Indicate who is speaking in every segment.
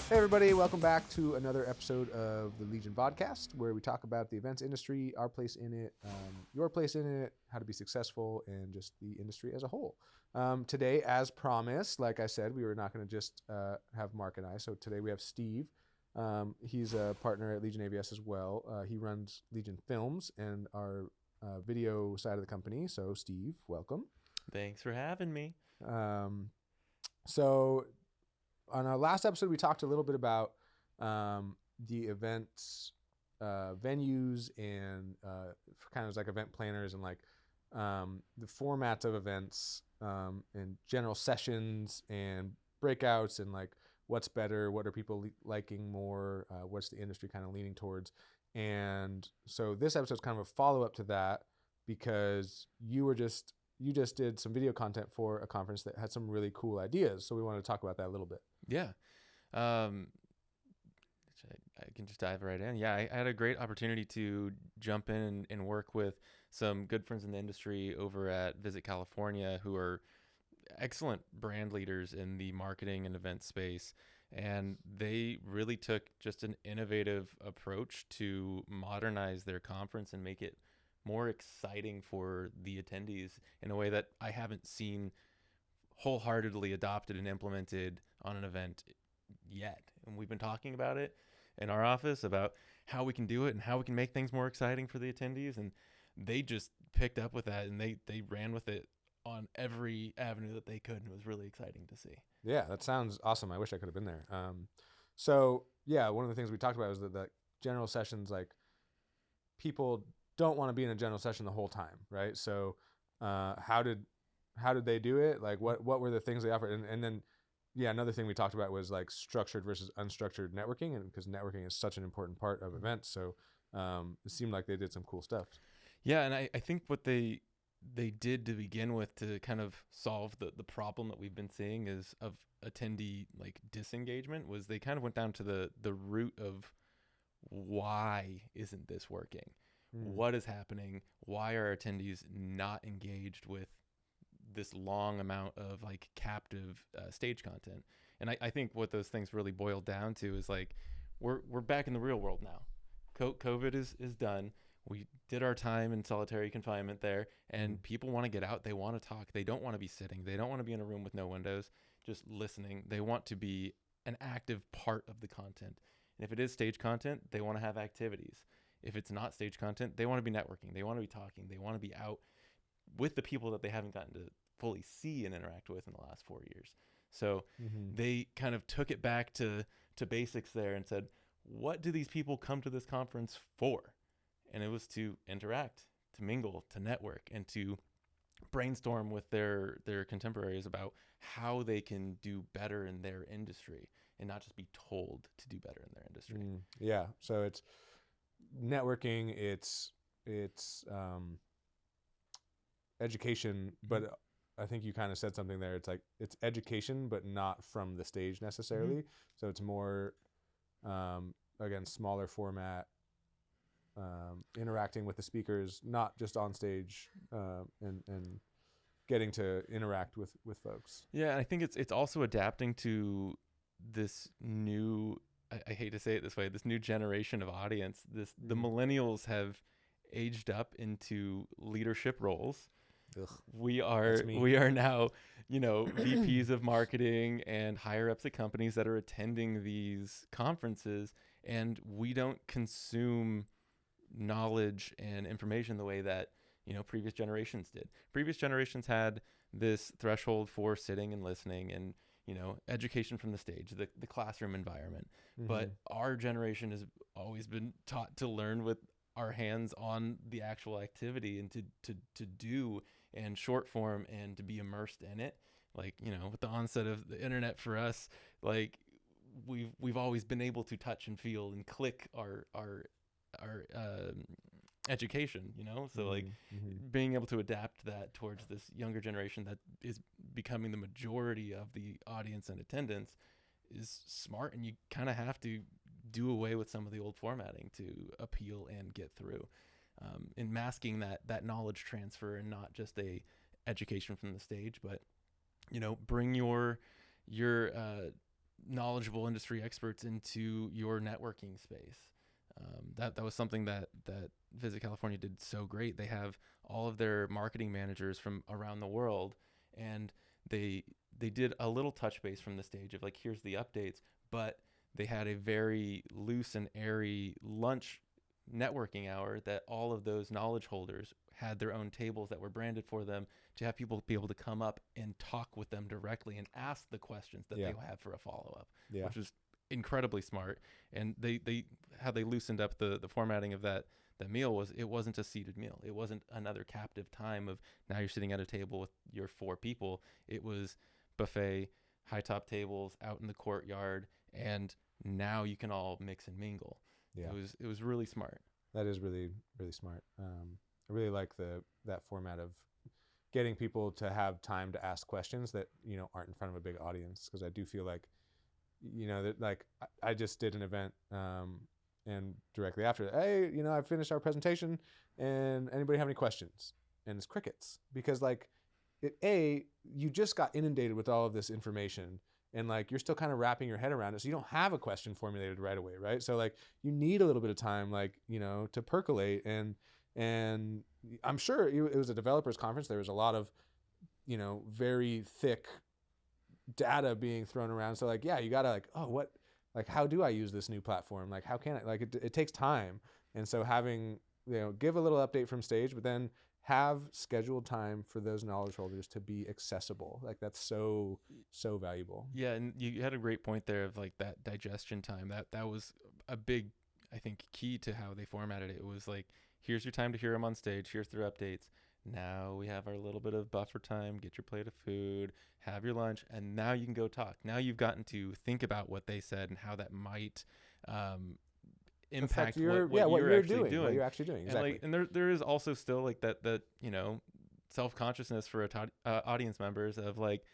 Speaker 1: Hey everybody, welcome back to another episode of the Legion Vodcast, where we talk about the events industry, our place in it, your place in it, how to be successful, and just the industry as a whole. Today, as promised, like I said, we were not going to just have Mark and I. So today we have Steve. He's a partner at Legion AVS as well. He runs Legion Films and our video side of the company. So Steve, welcome.
Speaker 2: Thanks for having me.
Speaker 1: So on our last episode, we talked a little bit about the events, venues, and kind of like event planners and like the formats of events and general sessions and breakouts and like what's better, what are people liking more, what's the industry kind of leaning towards. And so this episode is kind of a follow-up to that because you just did some video content for a conference that had some really cool ideas. So we wanted to talk about that a little bit.
Speaker 2: Yeah. I can just dive right in. Yeah, I had a great opportunity to jump in and work with some good friends in the industry over at Visit California who are excellent brand leaders in the marketing and event space. And they really took just an innovative approach to modernize their conference and make it more exciting for the attendees in a way that I haven't seen wholeheartedly adopted and implemented on an event yet. And we've been talking about it in our office about how we can do it and how we can make things more exciting for the attendees. And they just picked up with that and they ran with it on every avenue that they could. And it was really exciting to see.
Speaker 1: Yeah, that sounds awesome. I wish I could have been there. So yeah, one of the things we talked about was that the general sessions, like people don't want to be in a general session the whole time, right? So how did they do it? Like what were the things they offered? And then yeah, another thing we talked about was like structured versus unstructured networking, and because networking is such an important part of events. So it seemed like they did some cool stuff.
Speaker 2: Yeah, and I think what they did to begin with to kind of solve the problem that we've been seeing is of attendee like disengagement was they kind of went down to the root of why isn't this working? What is happening? Why are attendees not engaged with this long amount of like captive stage content? And I think what those things really boil down to is like we're back in the real world now. COVID is done. We did our time in solitary confinement there, and people want to get out. They want to talk. They don't want to be sitting. They don't want to be in a room with no windows, just listening. They want to be an active part of the content. And if it is stage content, they want to have activities. If it's not stage content, they want to be networking. They want to be talking. They want to be out with the people that they haven't gotten to fully see and interact with in the last 4 years. So they kind of took it back to basics there and said, what do these people come to this conference for? And it was to interact, to mingle, to network, and to brainstorm with their contemporaries about how they can do better in their industry and not just be told to do better in their industry.
Speaker 1: Yeah. So it's networking, it's education, but I think you kind of said something there. It's like it's education, but not from the stage necessarily. So it's more, again, smaller format, interacting with the speakers, not just on stage, and getting to interact with folks.
Speaker 2: Yeah, I think it's also adapting to this new, I hate to say it this way, this new generation of audience. The millennials have aged up into leadership roles.
Speaker 1: Ugh,
Speaker 2: we are now, VPs of marketing and higher ups at companies that are attending these conferences, and we don't consume knowledge and information the way that previous generations did. Previous generations had this threshold for sitting and listening and education from the stage, the classroom environment. But our generation has always been taught to learn with our hands on the actual activity and to do and short form and to be immersed in it. Like, with the onset of the internet for us, like we've always been able to touch and feel and click our education, so like being able to adapt that towards this younger generation that is becoming the majority of the audience and attendance is smart. And you kind of have to do away with some of the old formatting to appeal and get through, in masking that knowledge transfer and not just a education from the stage, but bring your knowledgeable industry experts into your networking space. That was something that Visit California did so great. They have all of their marketing managers from around the world, and they did a little touch base from the stage of like, here's the updates, but they had a very loose and airy lunch networking hour that all of those knowledge holders had their own tables that were branded for them to have people be able to come up and talk with them directly and ask the questions that they have for a follow-up, which was incredibly smart. And they how they loosened up the formatting of that meal was, it wasn't a seated meal. It wasn't another captive time of now you're sitting at a table with your 4 people. It was buffet, high top tables out in the courtyard, and now you can all mix and mingle. Yeah. It was really smart.
Speaker 1: That is really, really smart. I really like that format of getting people to have time to ask questions that, you know, aren't in front of a big audience. Because I do feel like, you know, that like I just did an event and directly after, hey, you know, I finished our presentation and anybody have any questions? And it's crickets, because like you just got inundated with all of this information, and like you're still kind of wrapping your head around it, so you don't have a question formulated right away, right? So like you need a little bit of time, like, you know, to percolate. And I'm sure it was a developers conference. There was a lot of, you know, very thick data being thrown around. So like, yeah, you gotta like, oh, what, like, how do I use this new platform? Like, how can I, like, it takes time. And so having, you know, give a little update from stage, but then have scheduled time for those knowledge holders to be accessible. Like, that's so valuable.
Speaker 2: Yeah. And you had a great point there of like that digestion time. That was a big, I think, key to how they formatted it. It was like, here's your time to hear them on stage. Here's their updates. Now we have our little bit of buffer time. Get your plate of food, have your lunch, and now you can go talk. Now you've gotten to think about what they said and how that might impact what you're actually doing.
Speaker 1: What you're actually doing, exactly.
Speaker 2: And there is also still like that you know, self-consciousness for audience members of like,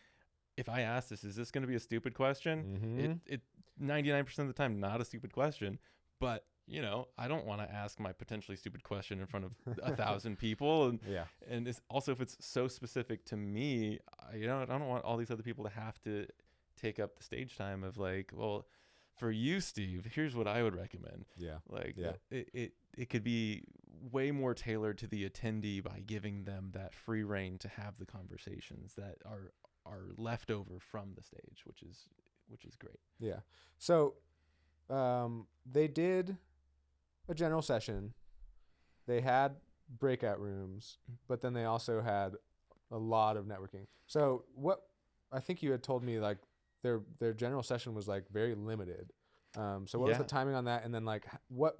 Speaker 2: if I ask this, is this going to be a stupid question? Mm-hmm. It 99% of the time not a stupid question, but you know, I don't want to ask my potentially stupid question in front of 1,000 people. And and it's also, if it's so specific to me, I don't want all these other people to have to take up the stage time of like, well, for you, Steve, here's what I would recommend. It could be way more tailored to the attendee by giving them that free reign to have the conversations that are left over from the stage, which is great.
Speaker 1: Yeah. So they did a general session. They had breakout rooms, but then they also had a lot of networking. So what I think you had told me, like their general session was like very limited. So what was the timing on that? And then like what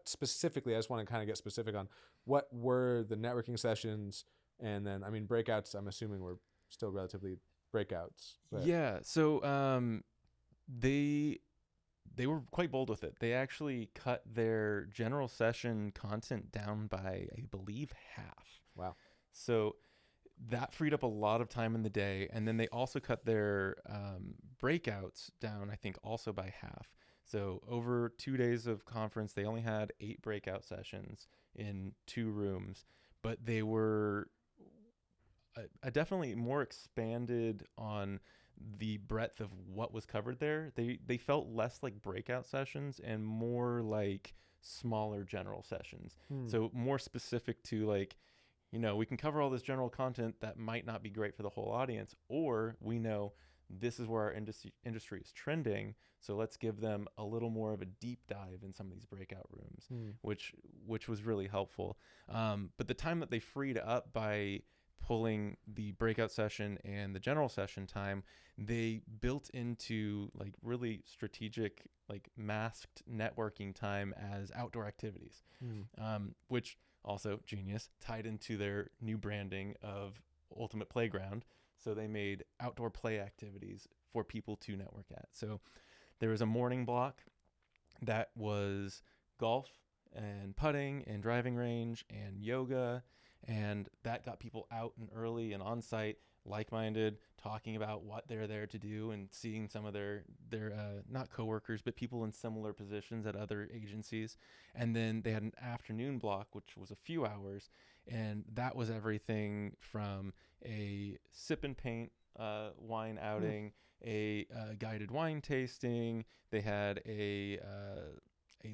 Speaker 1: specifically, I just want to kind of get specific on what were the networking sessions, and then, I mean, breakouts, I'm assuming were still relatively breakouts. But.
Speaker 2: Yeah. So they were quite bold with it. They actually cut their general session content down by, I believe, half.
Speaker 1: Wow.
Speaker 2: So that freed up a lot of time in the day. And then they also cut their breakouts down, I think, also by half. So over 2 days of conference, they only had 8 breakout sessions in 2 rooms, but they were definitely more expanded on the breadth of what was covered there. They felt less like breakout sessions and more like smaller general sessions. So more specific to like, you know, we can cover all this general content that might not be great for the whole audience, or we know this is where our industry is trending, so let's give them a little more of a deep dive in some of these breakout rooms, which was really helpful. But the time that they freed up by pulling the breakout session and the general session time, they built into like really strategic, like masked networking time as outdoor activities, which also, genius, tied into their new branding of Ultimate Playground. So they made outdoor play activities for people to network at. So there was a morning block that was golf and putting and driving range and yoga, and that got people out and early and on site, like-minded, talking about what they're there to do and seeing some of their not coworkers, but people in similar positions at other agencies. And then they had an afternoon block, which was a few hours, and that was everything from a sip and paint wine outing, a guided wine tasting. They had a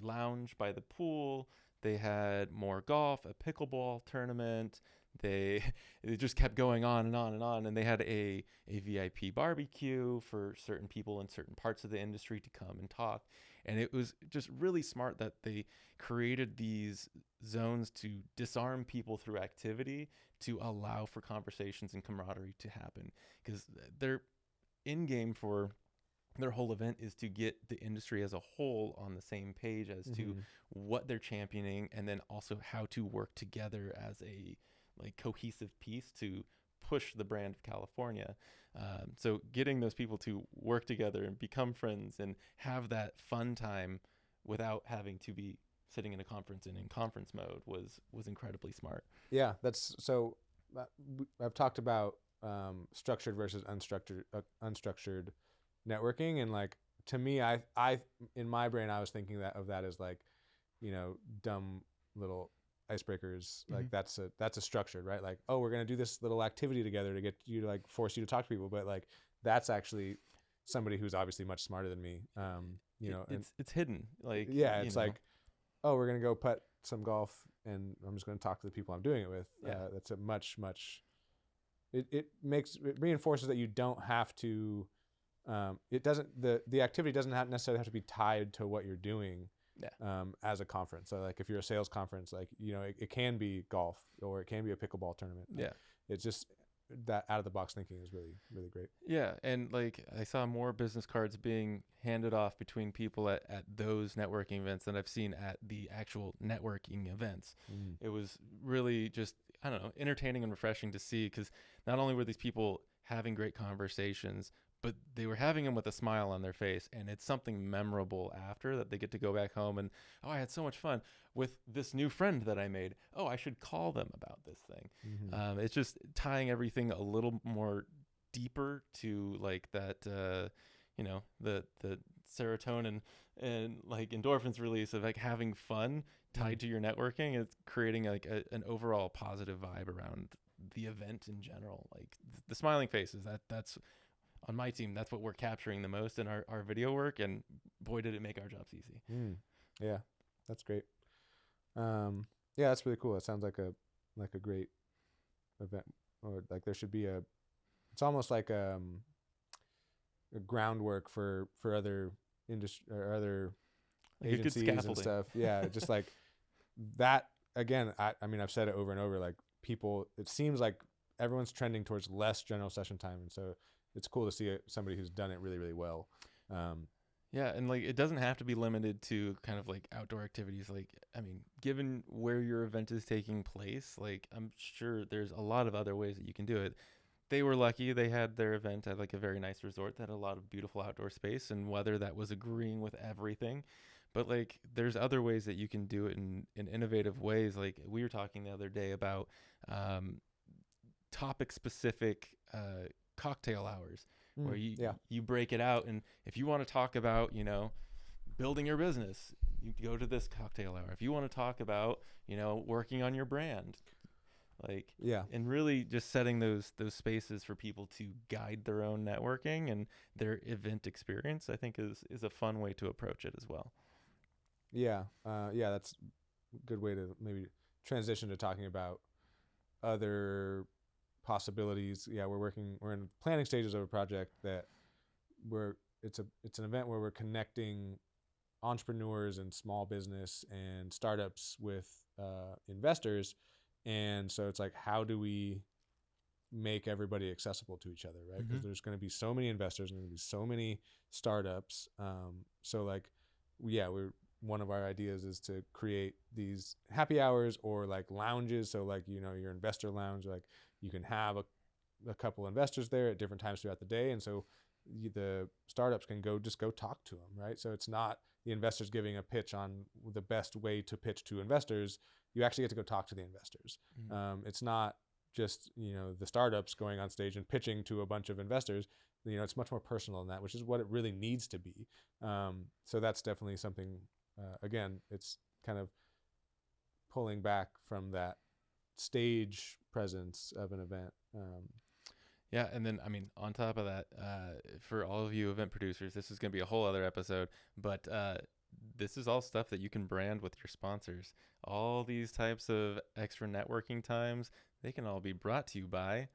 Speaker 2: lounge by the pool. They had more golf, a pickleball tournament. They it just kept going on and on and on. And they had a VIP barbecue for certain people in certain parts of the industry to come and talk. And it was just really smart that they created these zones to disarm people through activity to allow for conversations and camaraderie to happen, because their in game for their whole event is to get the industry as a whole on the same page as to what they're championing, and then also how to work together as a like cohesive piece to push the brand of California. So getting those people to work together and become friends and have that fun time without having to be sitting in a conference and in conference mode was incredibly smart.
Speaker 1: Yeah, that's so. I've talked about structured versus unstructured networking, and like to me, I in my brain I was thinking of that as like, dumb little icebreakers. Like that's a structured, right? Like, oh, we're gonna do this little activity together to get you to like force you to talk to people, but like that's actually somebody who's obviously much smarter than me.
Speaker 2: It's hidden. Like
Speaker 1: yeah, it's like, oh, we're gonna go putt some golf, and I'm just gonna talk to the people I'm doing it with.
Speaker 2: Yeah.
Speaker 1: That's a much it reinforces that you don't have to. It doesn't the activity doesn't necessarily have to be tied to what you're doing.
Speaker 2: Yeah.
Speaker 1: As a conference. So like if you're a sales conference, like it can be golf or it can be a pickleball tournament.
Speaker 2: Yeah.
Speaker 1: It's just that out of the box thinking is really, really great.
Speaker 2: Yeah, and like I saw more business cards being handed off between people at those networking events than I've seen at the actual networking events. It was really just, I don't know, entertaining and refreshing to see, because not only were these people having great conversations, but they were having them with a smile on their face, and it's something memorable after that they get to go back home and, oh, I had so much fun with this new friend that I made. Oh, I should call them about this thing. It's just tying everything a little more deeper to like that, the serotonin and like endorphins release of like having fun tied to your networking. It's creating like an overall positive vibe around the event in general. Like the smiling faces, that's on my team, that's what we're capturing the most in our video work, and boy, did it make our jobs easy.
Speaker 1: Yeah, that's great. Yeah, that's really cool. It sounds like a great event, or like there should be it's almost like a groundwork for other industry or other
Speaker 2: like
Speaker 1: agencies and stuff. Yeah, just like that. Again, I mean, I've said it over and over. Like people, it seems like everyone's trending towards less general session time, and so it's cool to see somebody who's done it really, really well.
Speaker 2: Yeah, and like it doesn't have to be limited to kind of like outdoor activities. Like, I mean, given where your event is taking place, like I'm sure there's a lot of other ways that you can do it. They were lucky; they had their event at like a very nice resort that had a lot of beautiful outdoor space and weather that was agreeing with everything. But like, there's other ways that you can do it in innovative ways. Like we were talking the other day about topic specific cocktail hours, where you break it out, and if you want to talk about building your business, you go to this cocktail hour. If you want to talk about working on your brand, like and really just setting those spaces for people to guide their own networking and their event experience, I think is a fun way to approach it as well.
Speaker 1: That's a good way to maybe transition to talking about other possibilities. We're in planning stages of a project that it's an event where we're connecting entrepreneurs and small business and startups with investors, and so it's like, how do we make everybody accessible to each other, right? Because there's going to be so many investors and going to be so many startups. So like, one of our ideas is to create these happy hours or like lounges. So like, your investor lounge, like you can have a couple investors there at different times throughout the day. And so the startups can go talk to them, right? So it's not the investors giving a pitch on the best way to pitch to investors. You actually get to go talk to the investors. It's not just, the startups going on stage and pitching to a bunch of investors. It's much more personal than that, which is what it really needs to be. So that's definitely something, again, it's kind of pulling back from that stage presence of an event.
Speaker 2: Yeah, and then I mean, on top of that, for all of you event producers, this is going to be a whole other episode. But this is all stuff that you can brand with your sponsors. All these types of extra networking times, they can all be brought to you by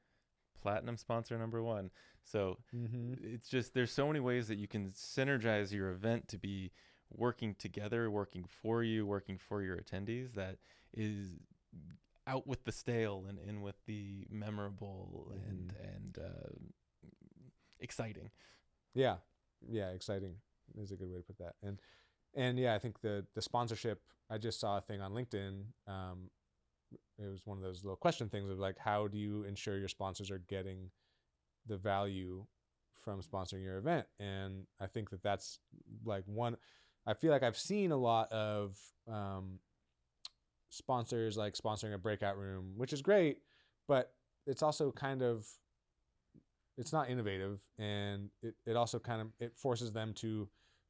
Speaker 2: Platinum Sponsor Number One. So
Speaker 1: Mm-hmm.
Speaker 2: it's just there's so many ways that you can synergize your event to be working together, working for you, working for your attendees. That is out with the stale and in with the memorable and exciting.
Speaker 1: Yeah, yeah, exciting is a good way to put that. And yeah, I think the sponsorship. I just saw a thing on LinkedIn. It was one of those little question things of like, how do you ensure your sponsors are getting the value from sponsoring your event? And I think that that's like one. I feel like I've seen a lot of sponsors like sponsoring a breakout room, which is great, but it's also kind of, it's not innovative, and it also kind of, it forces them to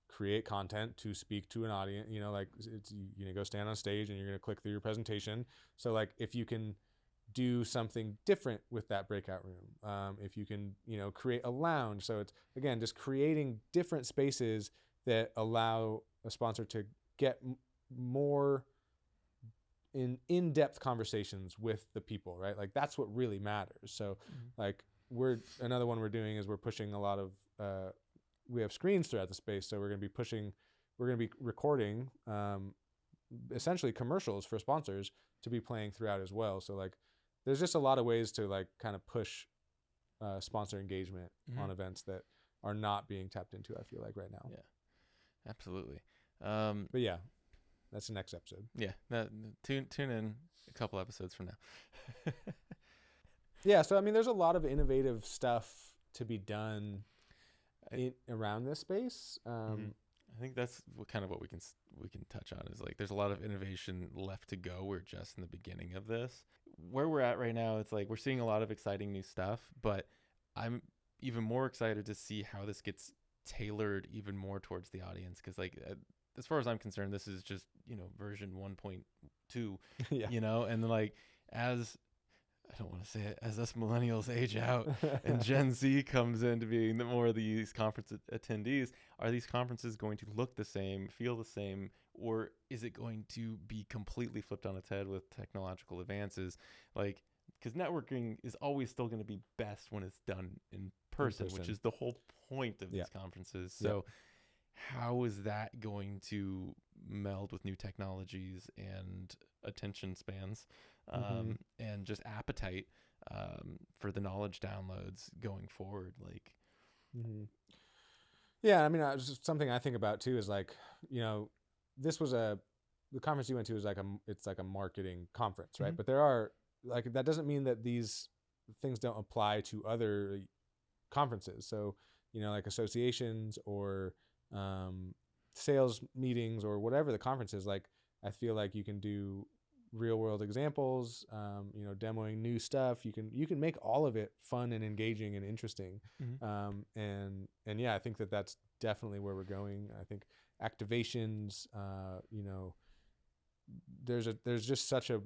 Speaker 1: create content to speak to an audience, like it's, you go stand on stage and you're going to click through your presentation. So like if you can do something different with that breakout room, if you can create a lounge, so it's again just creating different spaces that allow a sponsor to get more in-depth conversations with the people, right? Like that's what really matters. So like another one we're doing is we're pushing a lot of we have screens throughout the space, so we're going to be recording essentially commercials for sponsors to be playing throughout as well. So like there's just a lot of ways to like kind of push sponsor engagement on events that are not being tapped into, I feel like, right now.
Speaker 2: Yeah, absolutely.
Speaker 1: But yeah, that's the next episode.
Speaker 2: Yeah, tune in a couple episodes from now.
Speaker 1: Yeah, so I mean, there's a lot of innovative stuff to be done around this space.
Speaker 2: I think that's kind of what we can touch on is like there's a lot of innovation left to go. We're just in the beginning of this. Where we're at right now, it's like we're seeing a lot of exciting new stuff, but I'm even more excited to see how this gets tailored even more towards the audience, because like as far as I'm concerned, this is just version 1.2.
Speaker 1: Yeah.
Speaker 2: And like as I don't want to say it, as us millennials age out and Gen Z comes into being more of these conference attendees, are these conferences going to look the same, feel the same, or is it going to be completely flipped on its head with technological advances? Like, because networking is always still going to be best when it's done in person, which is the whole point of these conferences. So how is that going to meld with new technologies and attention spans and just appetite for the knowledge downloads going forward? Like,
Speaker 1: yeah, I mean, something I think about too is like, this was the conference you went to is like it's like a marketing conference, right? But there are like, that doesn't mean that these things don't apply to other conferences. So, like associations or sales meetings or whatever the conference is, like I feel like you can do real world examples, demoing new stuff. You can make all of it fun and engaging and interesting. And yeah, I think that that's definitely where we're going. I think activations, there's just such a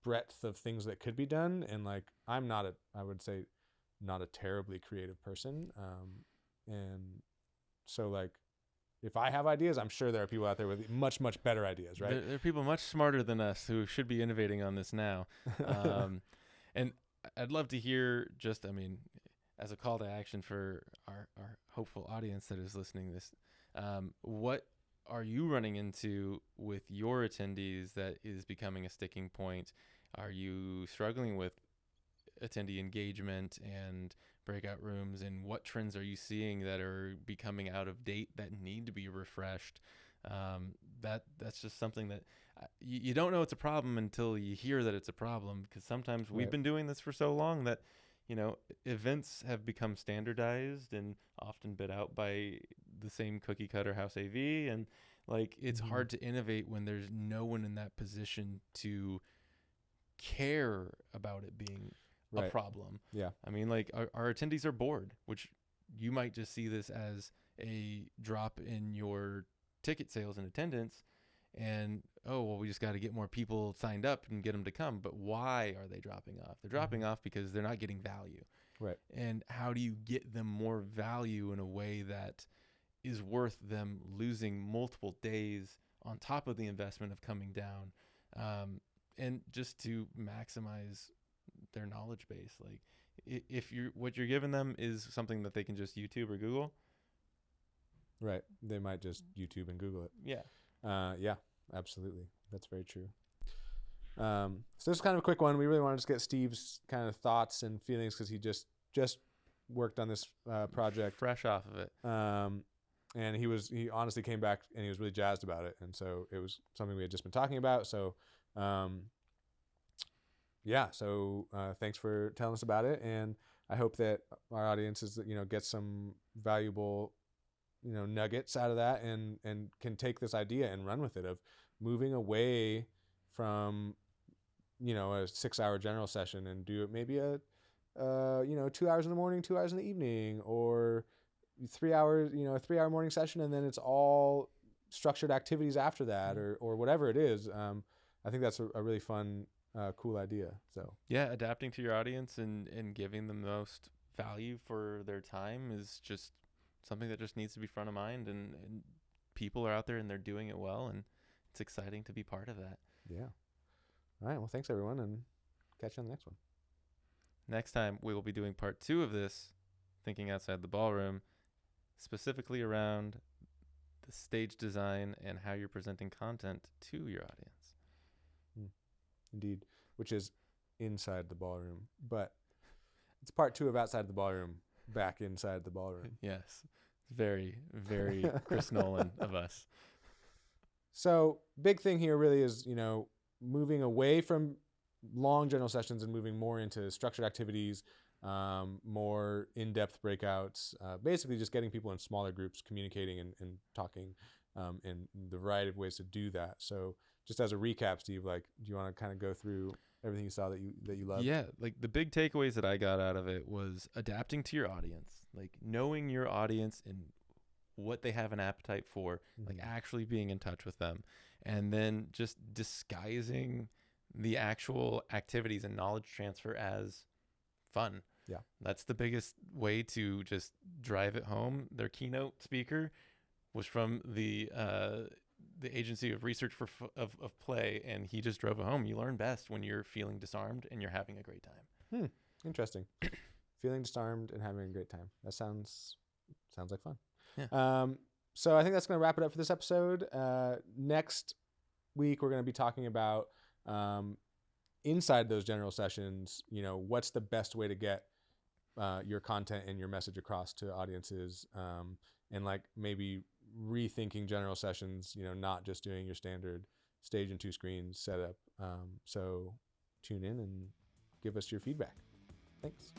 Speaker 1: breadth of things that could be done. And like, I would say not a terribly creative person. And so like, if I have ideas, I'm sure there are people out there with much, much better ideas, right?
Speaker 2: There are people much smarter than us who should be innovating on this now. And I'd love to hear just, I mean, as a call to action for our hopeful audience that is listening to this, what are you running into with your attendees that is becoming a sticking point? Are you struggling with attendee engagement and breakout rooms, and what trends are you seeing that are becoming out of date that need to be refreshed? That's just something that you don't know it's a problem until you hear that it's a problem, because sometimes we've been doing this for so long that events have become standardized and often bid out by the same cookie cutter house AV, and like it's hard to innovate when there's no one in that position to care about it being a problem.
Speaker 1: Yeah.
Speaker 2: I mean, like our attendees are bored, which you might just see this as a drop in your ticket sales and attendance. And, oh, well, we just got to get more people signed up and get them to come. But why are they dropping off? They're dropping off because they're not getting value.
Speaker 1: Right.
Speaker 2: And how do you get them more value in a way that is worth them losing multiple days on top of the investment of coming down, and just to maximize their knowledge base. Like if what you're giving them is something that they can just YouTube or Google,
Speaker 1: Right. They might just YouTube and Google it.
Speaker 2: yeah.
Speaker 1: Yeah, absolutely. That's very true. So this is kind of a quick one. We really want to just get Steve's kind of thoughts and feelings because he just worked on this project.
Speaker 2: Fresh off of it.
Speaker 1: And he honestly came back and he was really jazzed about it. And so it was something we had just been talking about. So, thanks for telling us about it. And I hope that our audience is, gets some valuable, nuggets out of that and can take this idea and run with it of moving away from, a 6-hour general session and do it maybe 2 hours in the morning, 2 hours in the evening, or 3 hours, a 3-hour morning session. And then it's all structured activities after that or whatever it is. I think that's a really fun, cool idea. So
Speaker 2: yeah, adapting to your audience and giving them the most value for their time is just something that just needs to be front of mind, and people are out there and they're doing it well, and it's exciting to be part of that.
Speaker 1: Yeah. All right. Well, thanks everyone, and catch you on the next one.
Speaker 2: Next time we will be doing part 2 of this, thinking outside the ballroom, specifically around the stage design and how you're presenting content to your audience.
Speaker 1: Indeed, which is inside the ballroom, but it's part 2 of outside the ballroom, back inside the ballroom.
Speaker 2: Yes. Very, very Chris Nolan of us.
Speaker 1: So big thing here really is, moving away from long general sessions and moving more into structured activities, more in-depth breakouts, basically just getting people in smaller groups, communicating and talking, and the variety of ways to do that. So just as a recap, Steve, do you want to kind of go through everything you saw that you loved?
Speaker 2: Yeah, the big takeaways that I got out of it was adapting to your audience, knowing your audience and what they have an appetite for, actually being in touch with them, and then just disguising the actual activities and knowledge transfer as fun.
Speaker 1: Yeah.
Speaker 2: That's the biggest way to just drive it home. Their keynote speaker was from the Agency of Research of Play, and he just drove it home. You learn best when you're feeling disarmed and you're having a great time.
Speaker 1: Interesting. Feeling disarmed and having a great time. That sounds like fun.
Speaker 2: Yeah.
Speaker 1: So I think that's going to wrap it up for this episode. Next week, we're going to be talking about inside those general sessions, what's the best way to get your content and your message across to audiences, and maybe rethinking general sessions, not just doing your standard stage and 2 screens setup. So tune in and give us your feedback. Thanks.